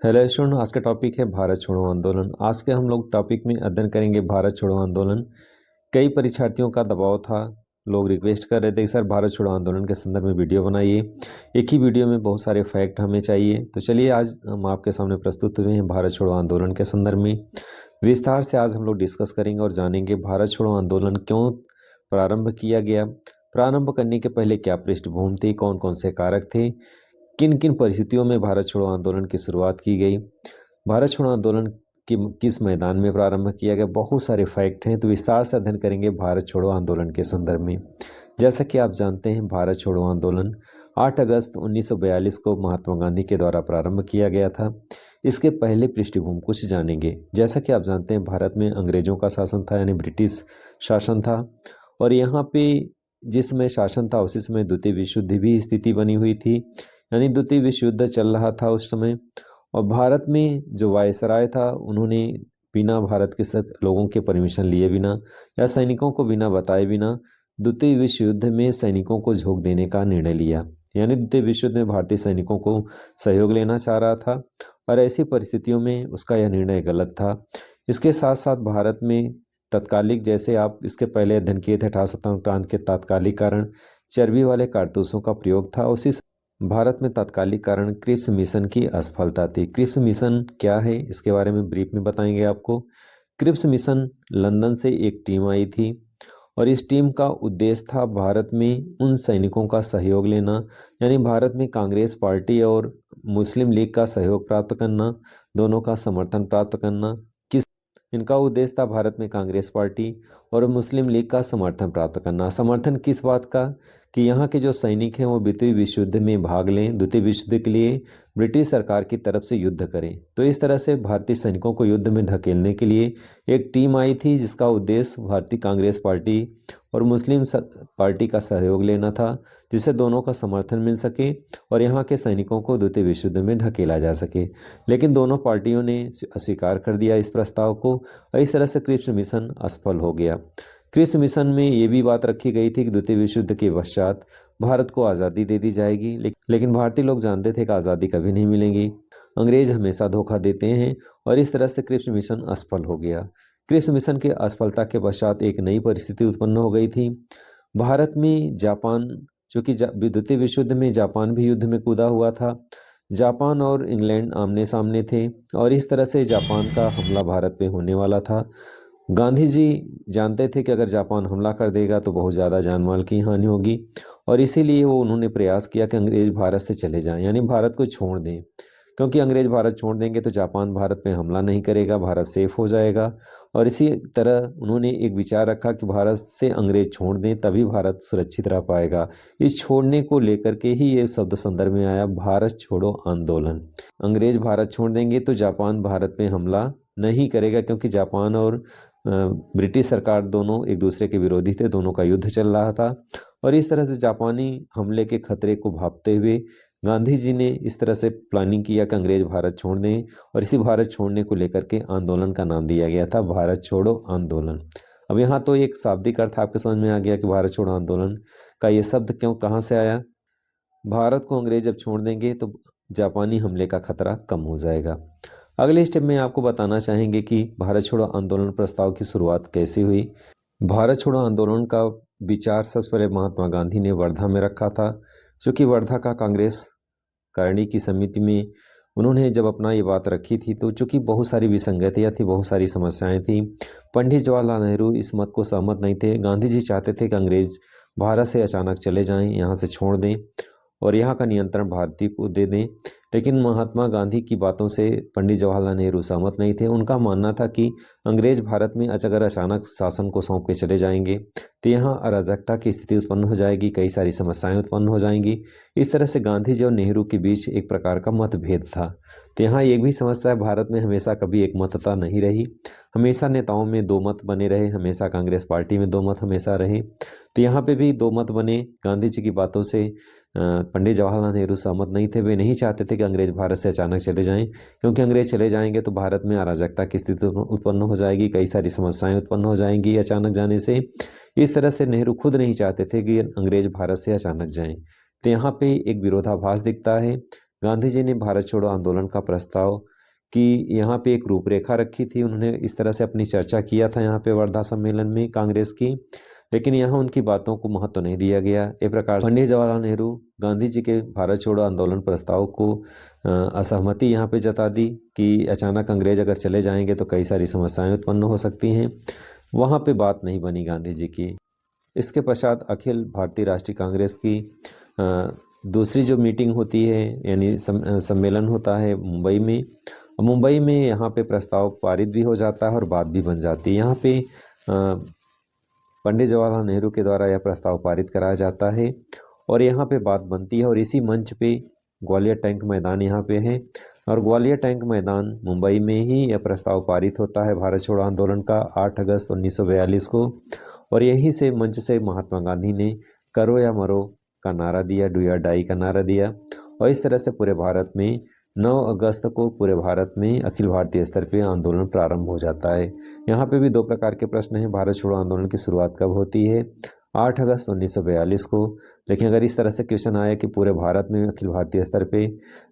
Hello student, आज का topic है भारत छोड़ो आंदोलन। आज के हम लोग टॉपिक में अध्ययन करेंगे भारत छोड़ो आंदोलन। कई परीक्षार्थियों का दबाव था, लोग रिक्वेस्ट कर रहे थे कि सर भारत छोड़ो आंदोलन के संदर्भ में वीडियो बनाइए। एक ही वीडियो में बहुत सारे फैक्ट हमें चाहिए, तो चलिए आज हम आपके सामने प्रस्तुत हुए हैं भारत छोड़ो आंदोलन के संदर्भ में। विस्तार से आज हम लोग डिस्कस करेंगे और जानेंगे भारत छोड़ो आंदोलन क्यों प्रारंभ किया गया, प्रारंभ करने के पहले क्या पृष्ठभूमि थी, कौन कौन से कारक थे, किन किन परिस्थितियों में भारत छोड़ो आंदोलन की शुरुआत की गई, भारत छोड़ो आंदोलन किस मैदान में प्रारंभ किया गया। बहुत सारे फैक्ट हैं, तो विस्तार से अध्ययन करेंगे भारत छोड़ो आंदोलन के संदर्भ में। जैसा कि आप जानते हैं, भारत छोड़ो आंदोलन 8 अगस्त 1942 को महात्मा गांधी के द्वारा प्रारंभ किया गया था। इसके पहले पृष्ठभूमि कुछ जानेंगे। जैसा कि आप जानते हैं, भारत में अंग्रेजों का शासन था, यानी ब्रिटिश शासन था, और यहाँ पे जिस समय शासन था उसी समय द्वितीय विश्व युद्ध भी स्थिति बनी हुई थी, यानी द्वितीय विश्व युद्ध चल रहा था उस समय। और भारत में जो वायसराय था, उन्होंने बिना भारत के लोगों के परमिशन लिए बिना या सैनिकों को बिना बताए बिना द्वितीय विश्व युद्ध में सैनिकों को झोंक देने का निर्णय लिया, यानी द्वितीय विश्व युद्ध में भारतीय सैनिकों को सहयोग लेना चाह रहा था, और ऐसी परिस्थितियों में उसका यह निर्णय गलत था। इसके साथ साथ भारत में तत्कालिक, जैसे आप इसके पहले अध्ययन किए थे, 1857 क्रांति के तात्कालिक कारण चर्बी वाले कारतूसों का प्रयोग था। उसी भारत में तात्कालिक कारण क्रिप्स मिशन की असफलता थी। क्रिप्स मिशन क्या है, इसके बारे में ब्रीफ में बताएंगे आपको। क्रिप्स मिशन लंदन से एक टीम आई थी, और इस टीम का उद्देश्य था भारत में उन सैनिकों का सहयोग लेना, यानी भारत में कांग्रेस पार्टी और मुस्लिम लीग का सहयोग प्राप्त करना, दोनों का समर्थन प्राप्त करना। इनका उद्देश्य था भारत में कांग्रेस पार्टी और मुस्लिम लीग का समर्थन प्राप्त करना। समर्थन किस बात का, कि यहाँ के जो सैनिक हैं वो द्वितीय विश्व युद्ध में भाग लें, द्वितीय विश्व युद्ध के लिए ब्रिटिश सरकार की तरफ से युद्ध करें। तो इस तरह से भारतीय सैनिकों को युद्ध में ढकेलने के लिए एक टीम आई थी, जिसका उद्देश्य भारतीय कांग्रेस पार्टी और मुस्लिम पार्टी का सहयोग लेना था, जिससे दोनों का समर्थन मिल सके और यहाँ के सैनिकों को द्वितीय विश्व युद्ध में ढकेला जा सके। लेकिन दोनों पार्टियों ने अस्वीकार कर दिया इस प्रस्ताव को, और इस तरह से क्रिप्स मिशन असफल हो गया। क्रिप्स मिशन में ये भी बात रखी गई थी कि द्वितीय विश्व युद्ध के पश्चात भारत को आज़ादी दे दी जाएगी, लेकिन भारतीय लोग जानते थे कि आज़ादी कभी नहीं मिलेगी, अंग्रेज हमेशा धोखा देते हैं, और इस तरह से क्रिप्स मिशन असफल हो गया। क्रिप्स मिशन के असफलता के पश्चात एक नई परिस्थिति उत्पन्न हो गई थी। भारत में जापान, जो कि द्वितीय विश्व युद्ध में जापान भी युद्ध में कूदा हुआ था, जापान और इंग्लैंड आमने सामने थे, और इस तरह से जापान का हमला भारत पे होने वाला था। गांधी जी जानते थे कि अगर जापान हमला कर देगा तो बहुत ज़्यादा जान माल की हानि होगी, और इसीलिए उन्होंने प्रयास किया कि अंग्रेज भारत से चले जाएं, यानी भारत को छोड़ दें, क्योंकि अंग्रेज भारत छोड़ देंगे तो जापान भारत पे हमला नहीं करेगा, भारत सेफ हो जाएगा। और इसी तरह उन्होंने एक विचार रखा कि भारत से अंग्रेज छोड़ दें, तभी भारत सुरक्षित रह पाएगा। इस छोड़ने को लेकर के ही ये शब्द संदर्भ में आया, भारत छोड़ो आंदोलन। अंग्रेज भारत छोड़ देंगे तो जापान भारत पे हमला नहीं करेगा, क्योंकि जापान और ब्रिटिश सरकार दोनों एक दूसरे के विरोधी थे, दोनों का युद्ध चल रहा था। और इस तरह से जापानी हमले के खतरे को भांपते हुए गांधी जी ने इस तरह से प्लानिंग किया कि अंग्रेज भारत छोड़ दें, और इसी भारत छोड़ने को लेकर के आंदोलन का नाम दिया गया था भारत छोड़ो आंदोलन। अब यहाँ तो एक शाब्दिक अर्थ आपके समझ में आ गया कि भारत छोड़ो आंदोलन का ये शब्द क्यों, कहाँ से आया। भारत को अंग्रेज जब छोड़ देंगे तो जापानी हमले का खतरा कम हो जाएगा। अगले स्टेप में आपको बताना चाहेंगे कि भारत छोड़ो आंदोलन प्रस्ताव की शुरुआत कैसे हुई। भारत छोड़ो आंदोलन का विचार सबसे पहले महात्मा गांधी ने वर्धा में रखा था, जो कि वर्धा का कांग्रेस करणी की समिति में उन्होंने जब अपना ये बात रखी थी, तो चूंकि बहुत सारी विसंगतियाँ थी, बहुत सारी समस्याएं थी, पंडित जवाहरलाल नेहरू इस मत को सहमत नहीं थे। गांधी जी चाहते थे कि अंग्रेज भारत से अचानक चले जाएं, यहाँ से छोड़ दें और यहाँ का नियंत्रण भारतीय को दे दें, लेकिन महात्मा गांधी की बातों से पंडित जवाहरलाल नेहरू सहमत नहीं थे। उनका मानना था कि अंग्रेज भारत में अगर अचानक शासन को सौंप के चले जाएंगे तो यहाँ अराजकता की स्थिति उत्पन्न हो जाएगी, कई सारी समस्याएं उत्पन्न हो जाएंगी। इस तरह से गांधी जी और नेहरू के बीच एक प्रकार का मतभेद था। तो यहाँ एक भी समस्या है, भारत में हमेशा कभी एक मतता नहीं रही, हमेशा नेताओं में दो मत बने रहे, हमेशा कांग्रेस पार्टी में दो मत हमेशा रहे। तो यहाँ पे भी दो मत बने। गांधी जी की बातों से पंडित जवाहरलाल नेहरू सहमत नहीं थे। वे नहीं चाहते थे कि अंग्रेज भारत से अचानक चले जाएं, क्योंकि अंग्रेज चले जाएंगे तो भारत में अराजकता की स्थिति उत्पन्न हो जाएगी, कई सारी समस्याएं उत्पन्न हो जाएंगी अचानक जाने से। इस तरह से नेहरू खुद नहीं चाहते थे कि अंग्रेज भारत से अचानक जाएं। तो यहाँ पे एक विरोधाभास दिखता है। गांधी जी ने भारत छोड़ो आंदोलन का प्रस्ताव कि यहाँ पे एक रूपरेखा रखी थी, उन्होंने इस तरह से अपनी चर्चा किया था यहाँ पे वर्धा सम्मेलन में कांग्रेस की, लेकिन यहाँ उनकी बातों को महत्व नहीं दिया गया। इस प्रकार पंडित जवाहरलाल नेहरू गांधी जी के भारत छोड़ो आंदोलन प्रस्ताव को असहमति यहाँ पे जता दी कि अचानक अंग्रेज अगर चले जाएंगे तो कई सारी समस्याएं उत्पन्न हो सकती हैं। वहाँ पे बात नहीं बनी गांधी जी की। इसके पश्चात अखिल भारतीय राष्ट्रीय कांग्रेस की दूसरी जो मीटिंग होती है यानी सम्मेलन होता है मुंबई में। मुंबई में यहाँ पे प्रस्ताव पारित भी हो जाता है और बात भी बन जाती है। यहाँ पे पंडित जवाहरलाल नेहरू के द्वारा यह प्रस्ताव पारित कराया जाता है और यहाँ पे बात बनती है और इसी मंच पे ग्वालियर टैंक मैदान यहाँ पे है और ग्वालियर टैंक मैदान मुंबई में ही यह प्रस्ताव पारित होता है भारत छोड़ो आंदोलन का 8 अगस्त 1942 को। और यहीं से मंच से महात्मा गांधी ने करो या मरो का नारा दिया, डू या डाई का नारा दिया और इस तरह से पूरे भारत में 9 अगस्त को पूरे भारत में अखिल भारतीय स्तर पे आंदोलन प्रारंभ हो जाता है। यहाँ पे भी दो प्रकार के प्रश्न हैं, भारत छोड़ो आंदोलन की शुरुआत कब होती है? 8 अगस्त 1942 को। लेकिन अगर इस तरह से क्वेश्चन आया कि पूरे भारत में अखिल भारतीय स्तर पे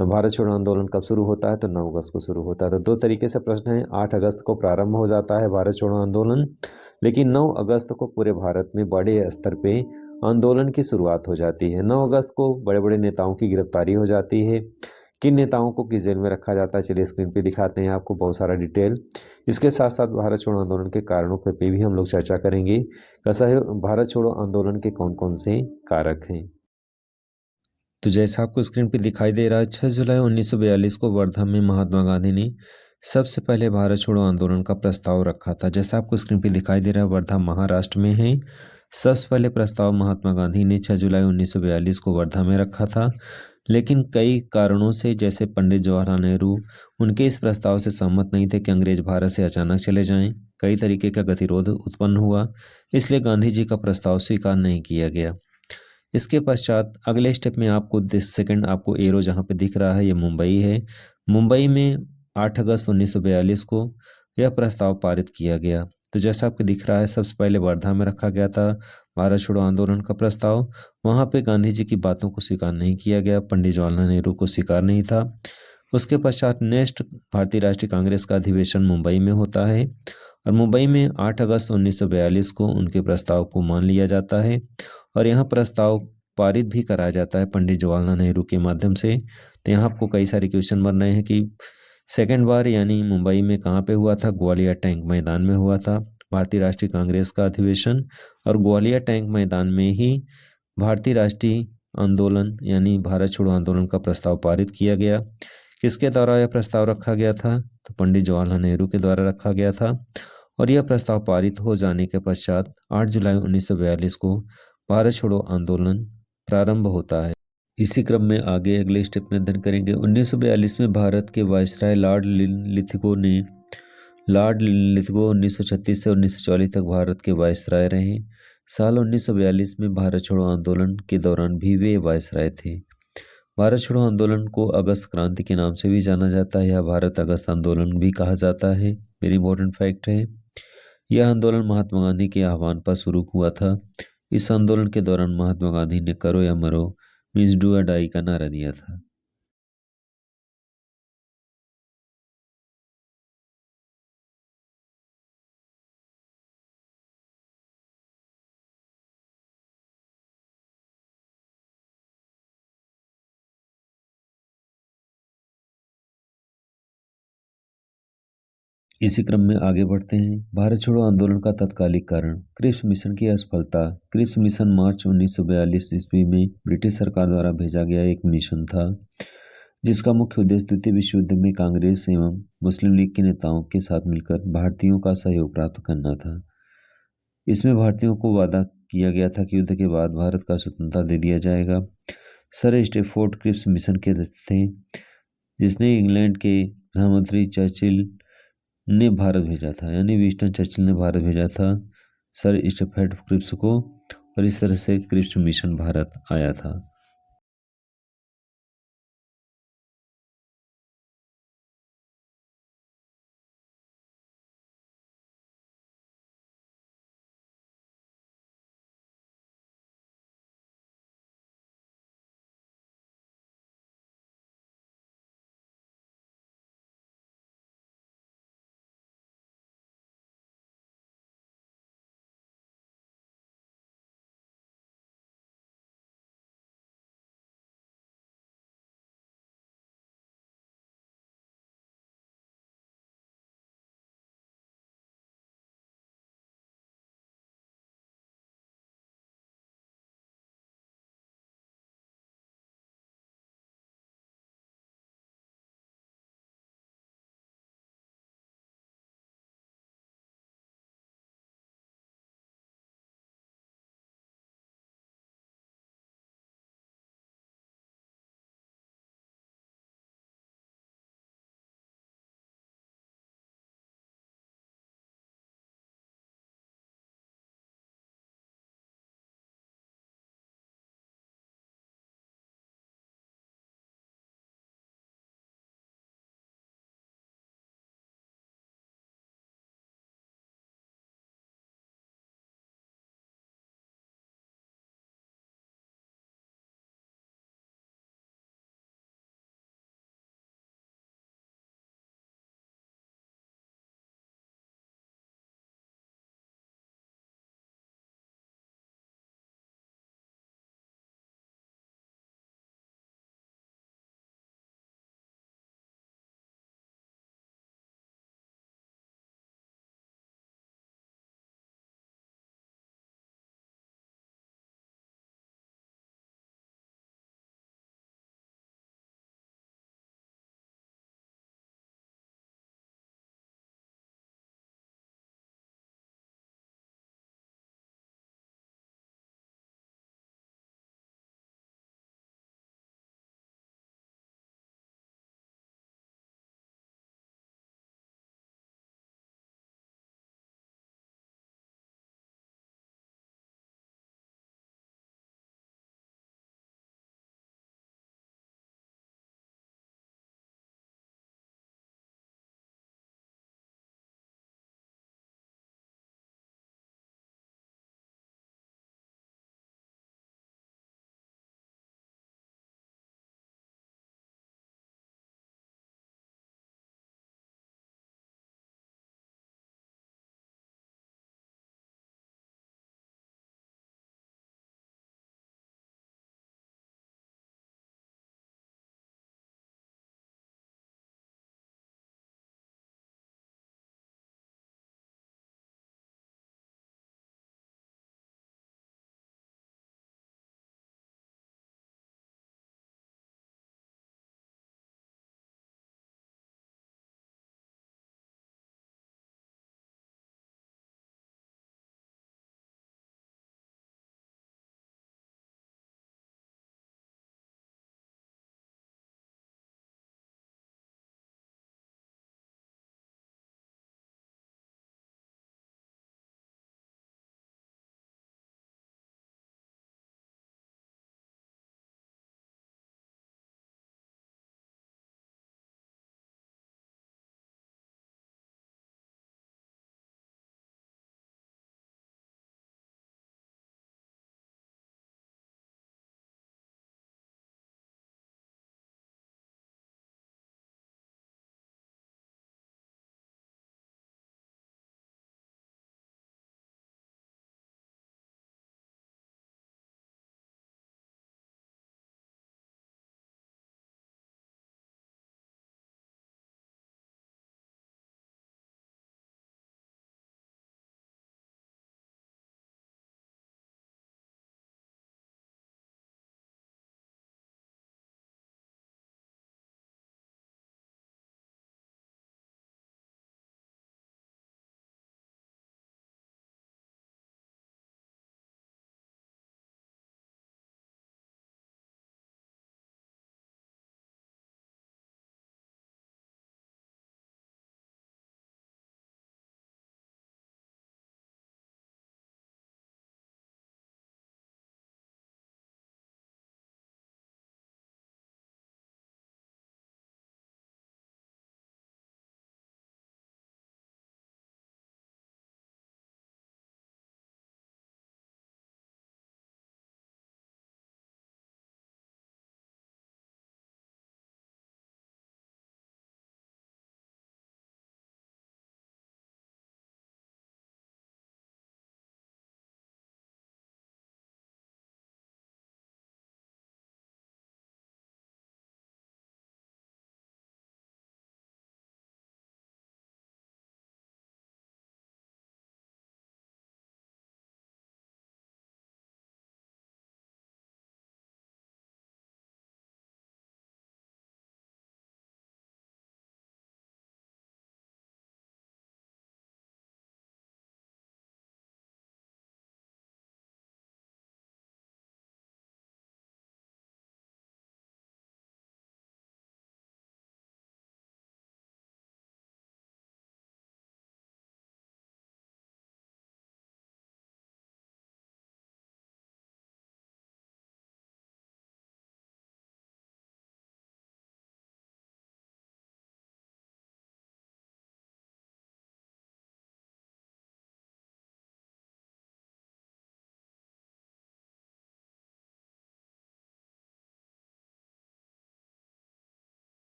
भारत छोड़ो आंदोलन कब शुरू होता है, तो 9 अगस्त को शुरू होता है। तो दो तरीके से प्रश्न है, 8 अगस्त को प्रारंभ हो जाता है भारत छोड़ो आंदोलन, लेकिन 9 अगस्त को पूरे भारत में बड़े स्तर पे आंदोलन की शुरुआत हो जाती है। 9 अगस्त को बड़े बड़े नेताओं की गिरफ्तारी हो जाती है। किन नेताओं को किस जेल में रखा जाता है, चलिए स्क्रीन पे दिखाते हैं आपको बहुत सारा डिटेल। इसके साथ साथ भारत छोड़ो आंदोलन के कारणों पे भी हम लोग चर्चा करेंगे। कैसा है भारत छोड़ो आंदोलन के कौन कौन से कारक हैं। तो जैसा आपको स्क्रीन पे दिखाई दे रहा है, 6 जुलाई 1942 को वर्धा में महात्मा गांधी ने सबसे पहले भारत छोड़ो आंदोलन का प्रस्ताव रखा था। जैसा आपको स्क्रीन पे दिखाई दे रहा है, वर्धा महाराष्ट्र में है। सबसे पहले प्रस्ताव महात्मा गांधी ने 6 जुलाई 1942 को वर्धा में रखा था, लेकिन कई कारणों से जैसे पंडित जवाहरलाल नेहरू उनके इस प्रस्ताव से सहमत नहीं थे कि अंग्रेज भारत से अचानक चले जाएं। कई तरीके का गतिरोध उत्पन्न हुआ, इसलिए गांधी जी का प्रस्ताव स्वीकार नहीं किया गया। इसके पश्चात अगले स्टेप में आपको सेकंड आपको एरो जहाँ पे दिख रहा है, ये मुंबई है। मुंबई में 8 अगस्त 1942 को यह प्रस्ताव पारित किया गया। तो जैसा आपको दिख रहा है, सबसे पहले वर्धा में रखा गया था भारत छोड़ो आंदोलन का प्रस्ताव। वहाँ पे गांधी जी की बातों को स्वीकार नहीं किया गया, पंडित जवाहरलाल नेहरू को स्वीकार नहीं था। उसके पश्चात नेक्स्ट भारतीय राष्ट्रीय कांग्रेस का अधिवेशन मुंबई में होता है और मुंबई में 8 अगस्त 1942 को उनके प्रस्ताव को मान लिया जाता है और यहाँ प्रस्ताव पारित भी कराया जाता है पंडित जवाहरलाल नेहरू के माध्यम से। तो यहाँ आपको कई सारे क्वेश्चन बन रहे हैं कि सेकेंड बार यानी मुंबई में कहाँ पे हुआ था? ग्वालियर टैंक मैदान में हुआ था भारतीय राष्ट्रीय कांग्रेस का अधिवेशन और ग्वालियर टैंक मैदान में ही भारतीय राष्ट्रीय आंदोलन यानी भारत छोड़ो आंदोलन का प्रस्ताव पारित किया गया। किसके द्वारा यह प्रस्ताव रखा गया था? तो पंडित जवाहरलाल नेहरू के द्वारा रखा गया था और यह प्रस्ताव पारित हो जाने के पश्चात 8 जुलाई 1942 को भारत छोड़ो आंदोलन प्रारंभ होता है। इसी क्रम में आगे अगले स्टेप में अध्ययन करेंगे। 1942 में भारत के वायसराय लॉर्ड लिथगो 1936 से 1940 तक भारत के वायसराय रहे। साल 1942 में भारत छोड़ो आंदोलन के दौरान भी वे वायसराय थे। भारत छोड़ो आंदोलन को अगस्त क्रांति के नाम से भी जाना जाता है या भारत अगस्त आंदोलन भी कहा जाता है। वेरी इंपॉर्टेंट फैक्ट है। यह आंदोलन महात्मा गांधी के आह्वान पर शुरू हुआ था। इस आंदोलन के दौरान महात्मा गांधी ने करो या मरो मीन्स डू या डाई का नारा दिया था। इसी क्रम में आगे बढ़ते हैं। भारत छोड़ो आंदोलन का तत्कालिक कारण, क्रिप्स मिशन की असफलता। क्रिप्स मिशन मार्च 1942 ईस्वी में ब्रिटिश सरकार द्वारा भेजा गया एक मिशन था जिसका मुख्य उद्देश्य द्वितीय विश्व युद्ध में कांग्रेस एवं मुस्लिम लीग के नेताओं के साथ मिलकर भारतीयों का सहयोग प्राप्त करना था। इसमें भारतीयों को वादा किया गया था कि युद्ध के बाद भारत का स्वतंत्रता दे दिया जाएगा। सर स्टैफोर्ड क्रिप्स मिशन के थे जिसने इंग्लैंड के प्रधानमंत्री चर्चिल ने भारत भेजा था, यानी विंस्टन चर्चिल ने भारत भेजा था सर स्टैफोर्ड क्रिप्स को और इस तरह से क्रिप्स मिशन भारत आया था।